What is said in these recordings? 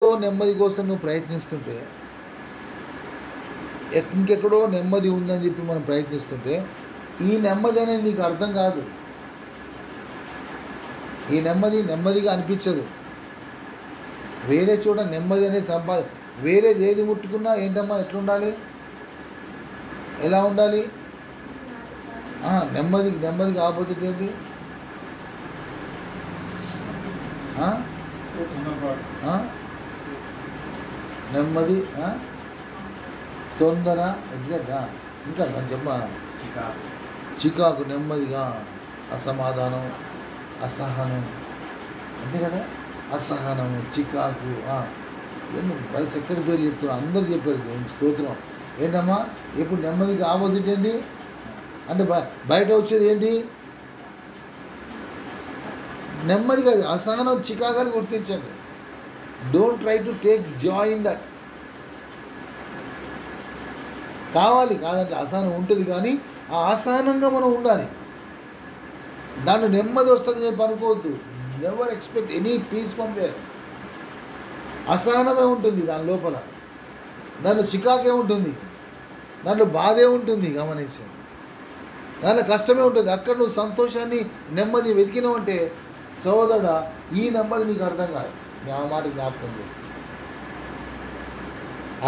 ఎక్కడెక్కడో నెమ్మది కోసం నువ్వు ప్రయత్నిస్తుంటే, ఇంకెక్కడో నెమ్మది ఉందని చెప్పి మనం ప్రయత్నిస్తుంటే, ఈ నెమ్మది అనేది నీకు అర్థం కాదు. ఈ నెమ్మదిగా అనిపించదు. వేరే చోట నెమ్మది అనేది వేరేది ఏది ముట్టుకున్నా ఏంటమ్మా ఎట్లుండాలి, ఎలా ఉండాలి? నెమ్మదికి ఆపోజిట్ ఏంటి? నెమ్మది, తొందర, ఎగ్జాక్ట్. ఇంకా చెప్ప చికాకు, నెమ్మదిగా, అసమాధానం, అసహనం, అంతే కదా? అసహనం, చికాకు, ఇవన్నీ చక్కటి పేరు చెప్తున్నారు, అందరు చెప్పారు. స్తోత్రం. ఏంటమ్మా ఇప్పుడు నెమ్మదికి ఆపోజిట్ ఏంటి అంటే బయట వచ్చేది ఏంటి? నెమ్మదిగా అసహనం, చికాకుని గుర్తించండి. Don't try to take Joy in that. కాదంటే అసహనం ఉంటుంది, కానీ ఆ అసహనంగా మనం ఉండాలి. దాంట్లో నెమ్మది వస్తుంది చెప్పి అనుకోవద్దు. Never expect any peace from there. అసహనమే ఉంటుంది దాని లోపల, దాంట్లో చికాకే ఉంటుంది, దాంట్లో బాధే ఉంటుంది. గమనించి దాంట్లో కష్టమే ఉంటుంది. అక్కడ నువ్వు సంతోషాన్ని, నెమ్మది వెతికినావంటే సోదరుడా, ఈ నెమ్మది నీకు అర్థం కాదు. ఆ మాట జ్ఞాపకం చేస్తుంది.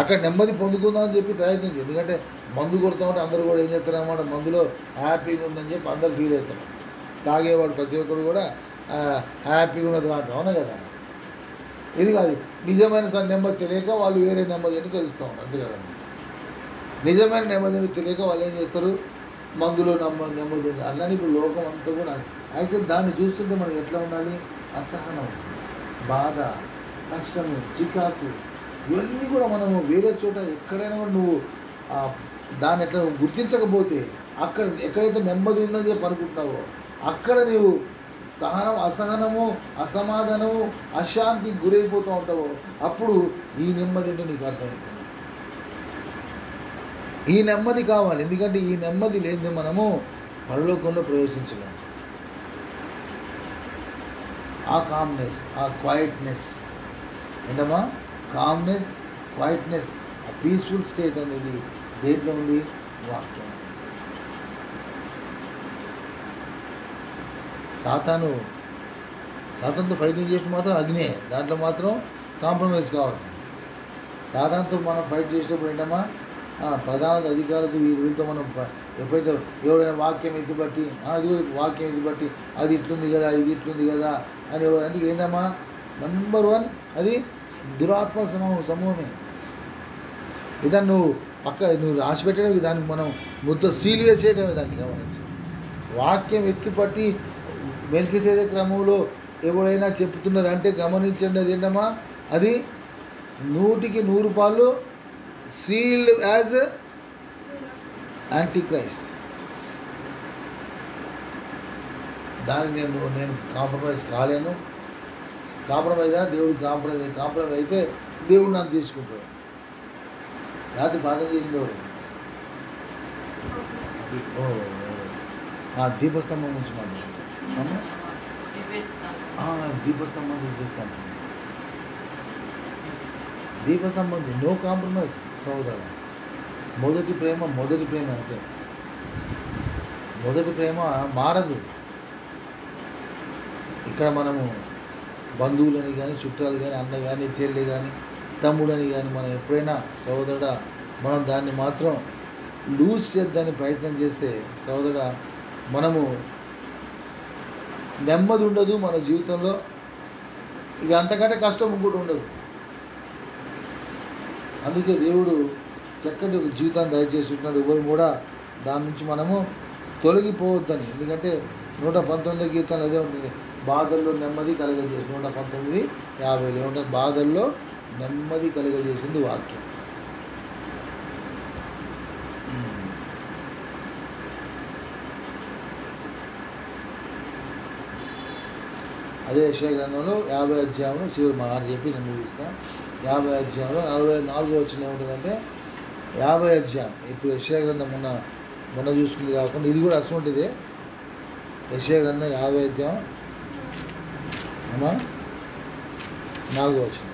అక్కడ నెమ్మది పొందుకుందామని చెప్పి ప్రయత్నం చేయండి. ఎందుకంటే మందు కొడతామంటే అందరూ కూడా ఏం చేస్తారన్నమాట, మందులో హ్యాపీగా ఉందని చెప్పి అందరు ఫీల్ అవుతారు. తాగేవాడు ప్రతి ఒక్కరు కూడా హ్యాపీగా ఉన్నది మాట, అవునా కదా? ఇది కాదు నిజమైన నెమ్మది తెలియక వాళ్ళు వేరే నెమ్మది అంటే తెలుస్తూ ఉంటారు, అంతే కదండి. నిజమైన నెమ్మది అంటే తెలియక వాళ్ళు ఏం చేస్తారు, మందులో నెమ్మది. అలానే ఇప్పుడు లోకం అంతా కూడా. అయితే దాన్ని చూస్తుంటే మనకి ఎట్లా ఉండాలి? అసహనం, బాధ, కష్టము, చికాకు, ఇవన్నీ కూడా మనము వేరే చోట ఎక్కడైనా కూడా నువ్వు దాన్ని ఎట్లా గుర్తించకపోతే, అక్కడ ఎక్కడైతే నెమ్మది ఉందని చెప్పి అనుకుంటున్నావో అక్కడ నీవు అసహనము, అసమాధానము, అశాంతికి గురైపోతూ ఉంటావో అప్పుడు ఈ నెమ్మది అంటే నీకు అర్థమవుతుంది. ఈ నెమ్మది కావాలి. ఎందుకంటే ఈ నెమ్మది లేనిదే మనము పరలోకంలో ప్రవేశించలేము. ఆ కామ్నెస్, ఆ క్వైట్నెస్, ఏంటమ్మా? కామ్నెస్, క్వైట్నెస్, ఆ పీస్ఫుల్ స్టేట్ అనేది దేంట్లో ఉంది? వాక్యం. సాతానుతో ఫైటింగ్ చేసి మాత్రం అగ్నే, దాంట్లో మాత్రం కాంప్రమైజ్ కావాలి. సాతానుతో మనం ఫైట్ చేసినప్పుడు ఏంటమ్మా, ప్రధాన అధికారులతో వీరితో మనం ఎప్పుడైతే ఎవరైనా వాక్యం ఎత్తుబట్టి అది వాక్యం ఎత్తుబట్టి అది ఇట్లుంది కదా, ఇది ఇట్లుంది కదా అని అంటే ఏంటమ్మా, నెంబర్ 1 అది దురాత్మ సమూహమే. ఇదాన్ని నువ్వు రాసి పెట్టడం, దానికి మనం సీల్ వేసేయటమే. దాన్ని గమనించి వాక్యం ఎత్తుపట్టి మెల్కిసెదెకు క్రమంలో ఎవరైనా చెప్తున్నారు అంటే గమనించండి. అది ఏంటమ్మా, అది 100కి 100 పాళ్ళు సీల్డ్ యాజ్ యాంటీ క్రైస్ట్. దానికి నేను కాంప్రమైజ్ కాలేను. కాంప్రమైజ్ అయినా దేవుడు కాంప్రమైజ్ అయితే దేవుడు నాకు తీసుకుంటాడు. రాత్రి ప్రార్థన చేసింది ఎవరు? దీపస్తంభం ఉంచున్నాను. దీపస్తంభం తీసేస్తాను. దీపస్తంభం, నో కాంప్రమైజ్ సోదరుడు. మొదటి ప్రేమ అంతే. మొదటి ప్రేమ మారదు. ఇక్కడ మనము బంధువులని కానీ, చుట్టాలు కానీ, అన్న కానీ, చెల్లి కానీ, తమ్ముడని కానీ మనం ఎప్పుడైనా సోదరుడా మనం దాన్ని మాత్రం లూజ్ చేద్దాన్ని ప్రయత్నం చేస్తే సోదరుడా మనము నెమ్మది ఉండదు మన జీవితంలో. ఇది అంతకంటే కష్టం ఇంకోటి ఉండదు. అందుకే దేవుడు చక్కటి ఒక జీవితాన్ని దయచేస్తున్నాడు. ఎవరు కూడా దాని నుంచి మనము తొలగిపోవద్దని. ఎందుకంటే 119 కీర్తనలు అదే ఉంటుంది, బాధల్లో నెమ్మది కలుగజేసి. 119:50 ఏమంటారు? బాధల్లో నెమ్మది కలుగజేసింది వాక్యం. అదే యెషయా గ్రంథంలో 50 అధ్యాయంలో చివరి మాట చెప్పి నేను ముగిస్తాను. 50 అధ్యాయంలో 44 వచనం ఏముంటుందంటే, 50 అధ్యాయం ఇప్పుడు యెషయా గ్రంథం మొన్న చూసుకుంది కాకుండా ఇది కూడా అటువంటిదే. యెషయా గ్రంథం 50 అధ్యాయం 4వ వచనం.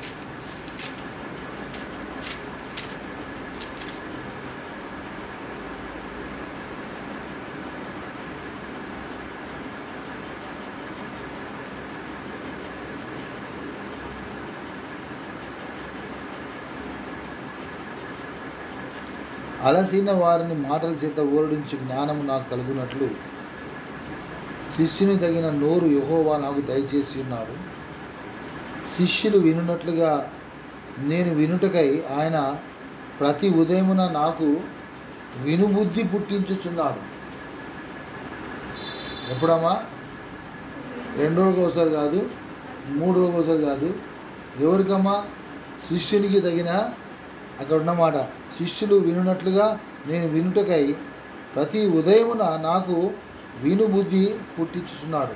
అలసిన వారిని మాటల చేత ఓరడించి జ్ఞానము నాకు కలుగునట్లు శిష్యుని తగిన నోరు యెహోవా నాకు దయచేసి ఉన్నాడు. శిష్యులు వినున్నట్లుగా నేను వినుటకై ఆయన ప్రతి ఉదయమున నాకు వినుబుద్ధి పుట్టించుచున్నాడు. ఎప్పుడమ్మా? 2 రోజులకు ఒకసారి కాదు, 3 రోజులకు ఒకసారి కాదు. ఎవరికమ్మా? శిష్యునికి తగిన, అక్కడ ఉన్నమాట, శిష్యులు వినున్నట్లుగా నేను వినుటకై ప్రతి ఉదయమున నాకు వినుబుద్ధి పుట్టించుచున్నాడు.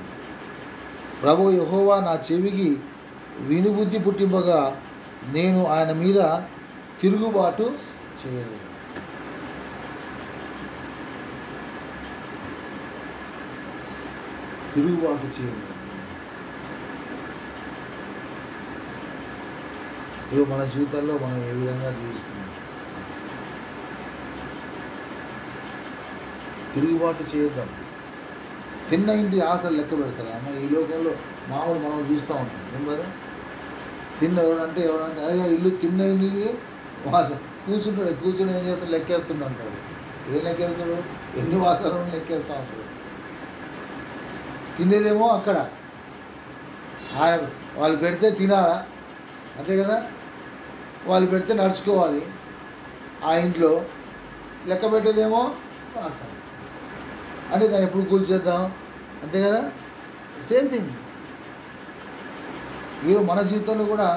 ప్రభు యెహోవా నా చెవికి వినుబుద్ధి పుట్టింపగా నేను ఆయన మీద తిరుగుబాటు చేయలేదు. తిరుగుబాటు చేయలేదు. ఇవి మన జీవితాల్లో మనం ఏ విధంగా జీవిస్తున్నాం? తిరుగుబాటు చేద్దాం. తిన్న ఇంటి ఆశలు లెక్క పెడతారా అమ్మ? ఈ లోకంలో మామూలు మనం చూస్తూ ఉంటాం. ఏం కదా, ఎవరంటే అయ్యా ఇల్లు తిన్న ఇంటికి వాసన కూర్చుని ఏం చేస్తాడు? లెక్కేస్తుండ అంటాడు. ఏం లెక్కేస్తాడు? ఎన్ని వాసాలను లెక్కేస్తూ ఉంటాడు. తినేదేమో అక్కడ ఆయన వాళ్ళు పెడితే తినాలా, అంతే కదా. వాళ్ళు పెడితే నడుచుకోవాలి. ఆ ఇంట్లో లెక్క పెట్టేదేమో వాసన అంటే దాన్ని ఎప్పుడు కూల్చేద్దాం, అంతే కదా. సేమ్ థింగ్ ఈరోజు మన జీవితంలో కూడా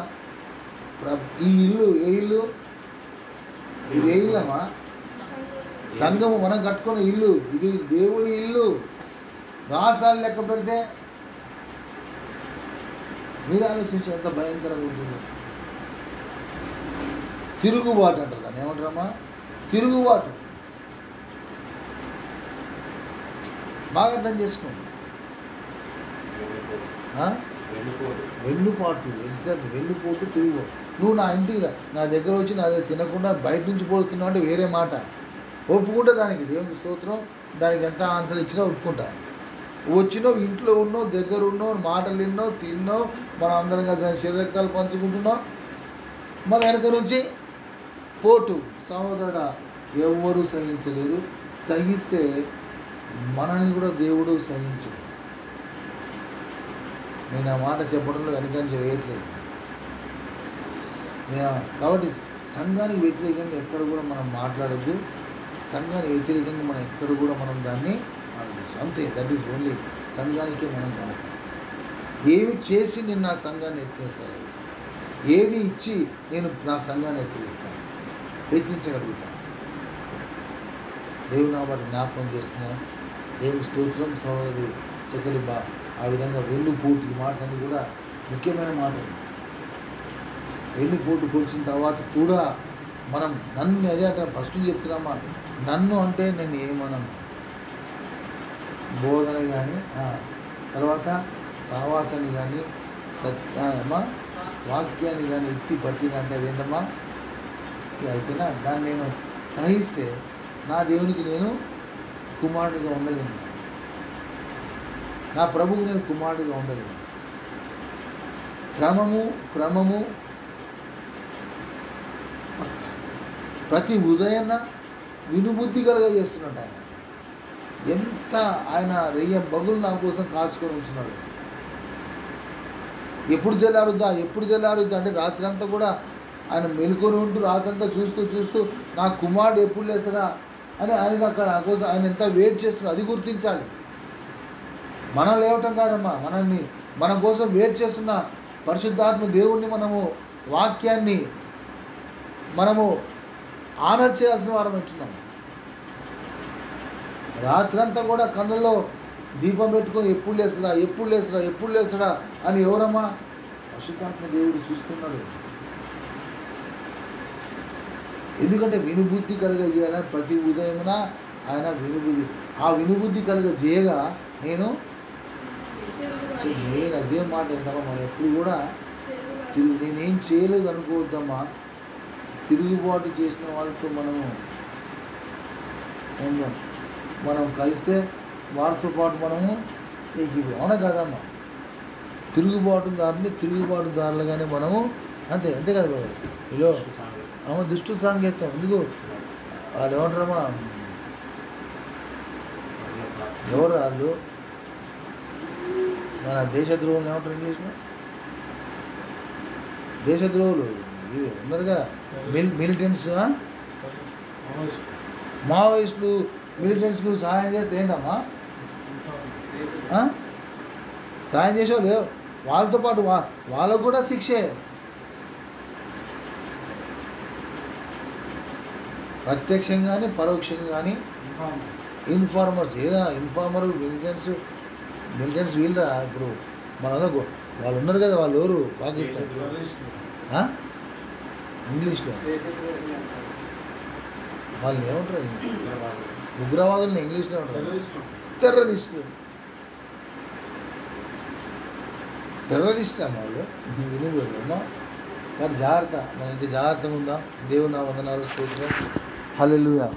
ఈ ఇల్లు ఏ ఇల్లు? ఇది ఏ ఇల్లమ్మా? సంఘము, మనం కట్టుకున్న ఇల్లు. ఇది దేవుని ఇల్లు. దాసాలు లెక్క పెడితే మీరు ఆలోచించి ఎంత భయంకరంగా ఉంటుంది. తిరుగుబాటు అంటారు దాన్ని. ఏమంటారమ్మా? తిరుగుబాటు. బాగా అర్థం చేసుకోండి. వెన్నుపాటు, ఎగ్జాక్ట్ వెన్నుపోటు, తిరుగుబాటు. నువ్వు నా ఇంటికి నా దగ్గర వచ్చి నా దగ్గర తినకుండా బయట నుంచి పోతున్నావు అంటే వేరే మాట. ఒప్పుకుంటే దానికి దేవునికి స్తోత్రం, దానికి ఎంత ఆన్సర్ ఇచ్చినా ఒప్పుకుంటా. వచ్చినావు, ఇంట్లో ఉన్నావు, దగ్గర ఉన్నావు, మాటలు విన్నావు, తిన్నావు, మనం అందరం కలిసి శరీరక్తాలు పంచుకుంటున్నాం. మన వెనక నుంచి పోటు. సహోదరుడా, ఎవరు సహించలేరు. సహిస్తే మనల్ని కూడా దేవుడు సహించడు. నేను ఆ మాట చెప్పడంలో వెనకంచి వేయట్లేదు. కాబట్టి సంఘానికి వ్యతిరేకంగా ఎక్కడ కూడా మనం మాట్లాడద్దు. సంఘానికి వ్యతిరేకంగా మనం ఎక్కడ కూడా మనం దాన్ని మాట్లాడచ్చు. అంతే. దట్ ఈస్ ఓన్లీ సంఘానికే మనం కనుక. ఏమి చేసి నేను నా సంఘాన్ని హెచ్చరిస్తాను, ఏది ఇచ్చి నేను నా సంఘాన్ని హెచ్చరించగలుగుతాను. దేవుని నామమున జ్ఞాపకం చేస్తున్నా. దేవుని స్తోత్రం. సహోదరుడు చక్కటి ఆ విధంగా వెన్నుపోటు, ఈ మాటలన్నీ కూడా ముఖ్యమైన మాటలు. వెన్నుపోటు పొడిచిన తర్వాత కూడా మనం నన్ను అదే అంటే ఫస్ట్ చెప్తున్నామా, నన్ను అంటే నేను ఏమనను. బోధన కానీ, తర్వాత సావాసాన్ని కానీ, సత్యమా వాక్యాన్ని కానీ ఎత్తి పట్టిన అంటే అదేంటమ్మా అయితేనా దాన్ని నేను సహిస్తే నా దేవునికి నేను కుమారుడిగా ఉండలేను. నా ప్రభువుకు నేను కుమారుడిగా ఉండలేను. క్రమము ప్రతి ఉదయాన్న వినుబుద్ధి కలుగ చేస్తున్నాడు ఆయన. ఎంత ఆయన రెయ్య బగులు నా కోసం కాచుకొని ఉంటున్నాడు. ఎప్పుడు తెల్లారుద్దా అంటే రాత్రి అంతా కూడా ఆయన మెలుకొని ఉంటూ రాత్రంతా చూస్తూ నా కుమారుడు ఎప్పుడు లేస్తారా అని ఆయనకి అక్కడ నా కోసం ఆయన ఎంత వెయిట్ చేస్తున్నాడు. అది గుర్తించాలి. మనం లేవటం కాదమ్మా, మన కోసం వెయిట్ చేస్తున్న పరిశుద్ధాత్మ దేవుణ్ణి మనము వాక్యాన్ని మనము ఆనర్ చేయాల్సిన వారం ఉంటున్నాం. రాత్రంతా కూడా కళ్ళల్లో దీపం పెట్టుకొని ఎప్పుడు లేస్తాడా అని ఎవరమ్మా? పరిశుద్ధాత్మ దేవుడు చూస్తున్నాడు. ఎందుకంటే వినుబుద్ధి కలుగజేయాలని ప్రతి ఉదయమున ఆయన ఆ వినుబుద్ధి కలుగజేయగా నేను అదే మాట ఏంటమ్మా, మనం ఎప్పుడు కూడా నేనేం చేయలేదు అనుకోవద్దమ్మా. తిరుగుబాటు చేసిన వాళ్ళతో మనం కలిస్తే వారితో పాటు మనము అవునా కదమ్మా. తిరుగుబాటుదారులుగానే మనము అంతే కదా బ్రదర్. ఇలా దుష్టు సాంకేతం ఎందుకు వాళ్ళు ఏమంటారమ్మా, ఎవరు వాళ్ళు మన దేశద్రోహులు ఏమంటారు ఇంగ్లీష్లో? దేశద్రోహులు ఇది ఉన్నారుగా, మిలిటెంట్స్, మావోయిస్టులు మిలిటెంట్స్కు సహాయం చేస్తే ఏంటమ్మా? సహాయం చేసేవాళ్ళు వాళ్ళతో పాటు వాళ్ళకు కూడా శిక్షే. ప్రత్యక్షంగా కానీ పరోక్షంగా కానీ ఇన్ఫార్మర్స్, ఏదైనా ఇన్ఫార్మర్ మిలిటెంట్స్ వీళ్ళరా. ఇప్పుడు మన వాళ్ళు ఉన్నారు కదా, వాళ్ళు ఎవరు? పాకిస్తాన్ ఇంగ్లీష్లో వాళ్ళని ఏమంటారు? ఉగ్రవాదులని ఇంగ్లీష్లో ఉంటారు టెర్రరిస్టులు. టెర్రరిస్ట్ అమ్మ వాళ్ళు వినిపోదు అమ్మా. కానీ జాగ్రత్త, మనం ఇంకా జాగ్రత్తగా ఉందాం. దేవుని నా వందనాలు స్తోత్రం. హల్లెలూయా.